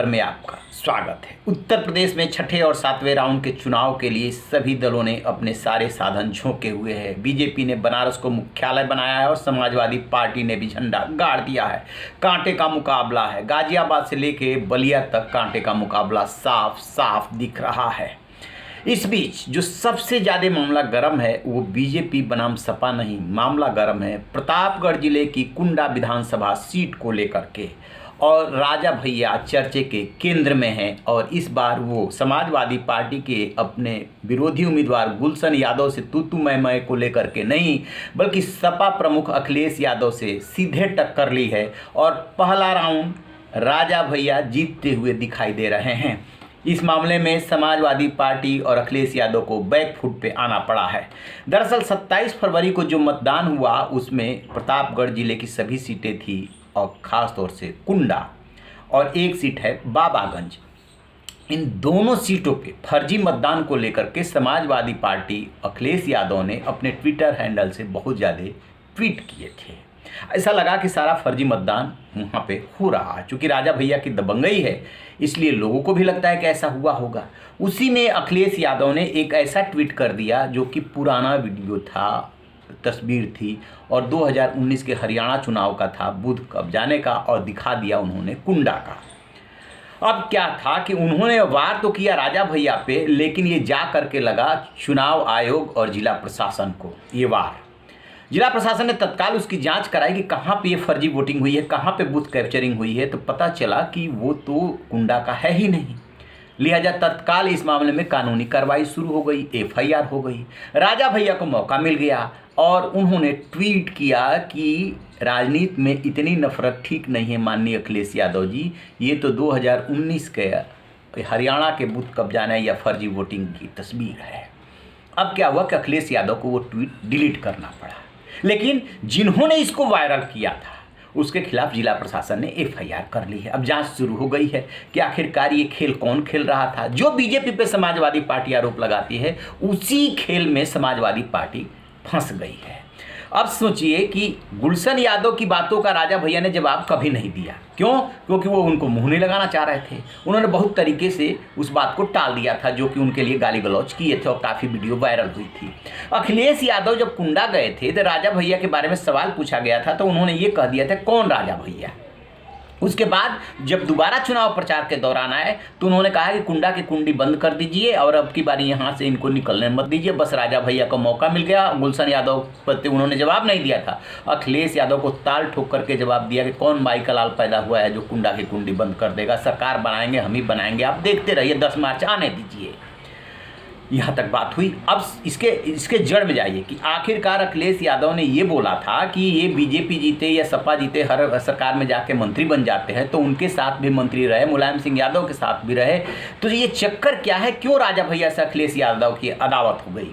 खबर में आपका स्वागत है। उत्तर प्रदेश में छठे और सातवें राउंड के चुनाव के लिए सभी दलों ने अपने सारे साधन झोंके हुए हैं। बीजेपी ने बनारस को मुख्यालय बनाया है और समाजवादी पार्टी ने भी झंडा गाड़ दिया है। कांटे का मुकाबला है। गाजियाबाद से लेके बलिया तक कांटे का मुकाबला साफ साफ दिख रहा है। इस बीच जो सबसे ज़्यादा मामला गर्म है वो बीजेपी बनाम सपा नहीं, मामला गर्म है प्रतापगढ़ जिले की कुंडा विधानसभा सीट को लेकर के। और राजा भैया चर्चे के केंद्र में हैं और इस बार वो समाजवादी पार्टी के अपने विरोधी उम्मीदवार गुलशन यादव से तू मैं को लेकर के नहीं, बल्कि सपा प्रमुख अखिलेश यादव से सीधे टक्कर ली है और पहला राउंड राजा भैया जीतते हुए दिखाई दे रहे हैं। इस मामले में समाजवादी पार्टी और अखिलेश यादव को बैकफुट पे आना पड़ा है। दरअसल 27 फरवरी को जो मतदान हुआ उसमें प्रतापगढ़ जिले की सभी सीटें थी और ख़ास तौर से कुंडा और एक सीट है बाबागंज। इन दोनों सीटों पे फर्जी मतदान को लेकर के समाजवादी पार्टी अखिलेश यादव ने अपने ट्विटर हैंडल से बहुत ज़्यादा ट्वीट किए थे। ऐसा लगा कि सारा फर्जी मतदान वहाँ पे हो रहा है। चूँकि राजा भैया की दबंगई है इसलिए लोगों को भी लगता है कि ऐसा हुआ होगा। उसी में अखिलेश यादव ने एक ऐसा ट्वीट कर दिया जो कि पुराना वीडियो था, तस्वीर थी और 2019 के हरियाणा चुनाव का था, बूथ कब जाने का, और दिखा दिया उन्होंने कुंडा का। अब क्या था कि उन्होंने वार तो किया राजा भैया पे, लेकिन ये जा करके लगा चुनाव आयोग और जिला प्रशासन को। ये वार जिला प्रशासन ने तत्काल उसकी जांच कराई कि कहाँ पे ये फर्जी वोटिंग हुई है, कहाँ पे बूथ कैप्चरिंग हुई है, तो पता चला कि वो तो कुंडा का है ही नहीं। लिहाजा तत्काल इस मामले में कानूनी कार्रवाई शुरू हो गई, एफआईआर हो गई। राजा भैया को मौका मिल गया और उन्होंने ट्वीट किया कि राजनीति में इतनी नफरत ठीक नहीं है माननीय अखिलेश यादव जी, ये तो 2019 के हरियाणा के बूथ कब्जाने या फर्जी वोटिंग की तस्वीर है। अब क्या हुआ कि अखिलेश यादव को वो ट्वीट डिलीट करना पड़ा, लेकिन जिन्होंने इसको वायरल किया था उसके खिलाफ जिला प्रशासन ने एफआईआर कर ली है। अब जांच शुरू हो गई है कि आखिरकार ये खेल कौन खेल रहा था। जो बीजेपी पे समाजवादी पार्टी आरोप लगाती है उसी खेल में समाजवादी पार्टी फंस गई है। अब सोचिए कि गुलशन यादव की बातों का राजा भैया ने जवाब कभी नहीं दिया। क्यों? क्योंकि वो उनको मुंह नहीं लगाना चाह रहे थे। उन्होंने बहुत तरीके से उस बात को टाल दिया था जो कि उनके लिए गाली गलौज किए थे और काफ़ी वीडियो वायरल हुई थी। अखिलेश यादव जब कुंडा गए थे तो राजा भैया के बारे में सवाल पूछा गया था तो उन्होंने ये कह दिया था कौन राजा भैया। उसके बाद जब दोबारा चुनाव प्रचार के दौरान आए तो उन्होंने कहा कि कुंडा की कुंडी बंद कर दीजिए और अब की बारी यहाँ से इनको निकलने मत दीजिए। बस राजा भैया को मौका मिल गया। गुलशन यादव पर उन्होंने जवाब नहीं दिया था। अखिलेश यादव को ताल ठोक करके जवाब दिया कि कौन बाई का लाल पैदा हुआ है जो कुंडा की कुंडी बंद कर देगा। सरकार बनाएंगे, हम ही बनाएंगे, आप देखते रहिए, 10 मार्च आने दीजिए। यहाँ तक बात हुई। अब इसके जड़ में जाइए कि आखिरकार अखिलेश यादव ने ये बोला था कि ये बीजेपी जीते या सपा जीते हर सरकार में जाके मंत्री बन जाते हैं, तो उनके साथ भी मंत्री रहे, मुलायम सिंह यादव के साथ भी रहे। तो ये चक्कर क्या है, क्यों राजा भैया से अखिलेश यादव की अदावत हो गई?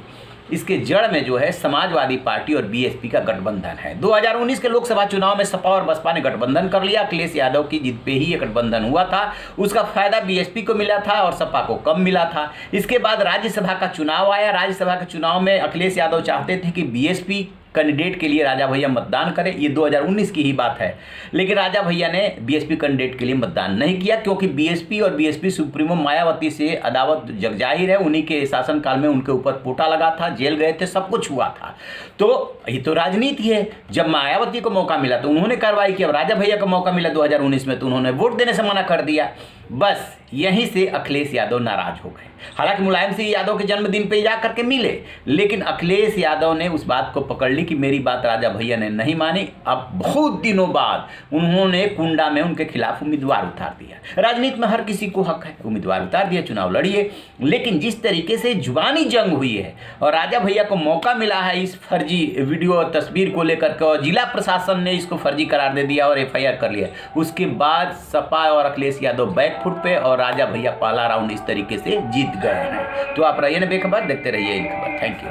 इसके जड़ में जो है समाजवादी पार्टी और बीएसपी का गठबंधन है। 2019 के लोकसभा चुनाव में सपा और बसपा ने गठबंधन कर लिया। अखिलेश यादव की जीत पे ही ये गठबंधन हुआ था। उसका फायदा बीएसपी को मिला था और सपा को कम मिला था। इसके बाद राज्यसभा का चुनाव आया। राज्यसभा के चुनाव में अखिलेश यादव चाहते थे कि बीएसपी कैंडिडेट के लिए राजा भैया मतदान करें। ये 2019 की ही बात है। लेकिन राजा भैया ने बीएसपी कैंडिडेट के लिए मतदान नहीं किया क्योंकि बीएसपी और बीएसपी सुप्रीमो मायावती से अदावत जगजाहिर है। उन्हीं के शासनकाल में उनके ऊपर पोटा लगा था, जेल गए थे, सब कुछ हुआ था। तो ये तो राजनीति है। जब मायावती को मौका मिला तो उन्होंने कार्रवाई की। अब राजा भैया को मौका मिला 2019 में तो उन्होंने वोट देने से मना कर दिया। बस यहीं से अखिलेश यादव नाराज हो गए। हालांकि मुलायम सिंह यादव के जन्मदिन पे जा करके मिले, लेकिन अखिलेश यादव ने उस बात को पकड़ ली कि मेरी बात राजा भैया ने नहीं मानी। अब बहुत दिनों बाद उन्होंने कुंडा में उनके खिलाफ उम्मीदवार उतार दिया। राजनीति में हर किसी को हक है, उम्मीदवार उतार दिया, चुनाव लड़िए। लेकिन जिस तरीके से जुबानी जंग हुई है और राजा भैया को मौका मिला है इस फर्जी वीडियो और तस्वीर को लेकर के और जिला प्रशासन ने इसको फर्जी करार दे दिया और एफआईआर कर लिया, उसके बाद सपा और अखिलेश यादव बैकफुट पे और राजा भैया पहला राउंड इस तरीके से जीत गए हैं। तो आप रहिए ना बेखबर, देखते रहिए इन खबर। Thank you.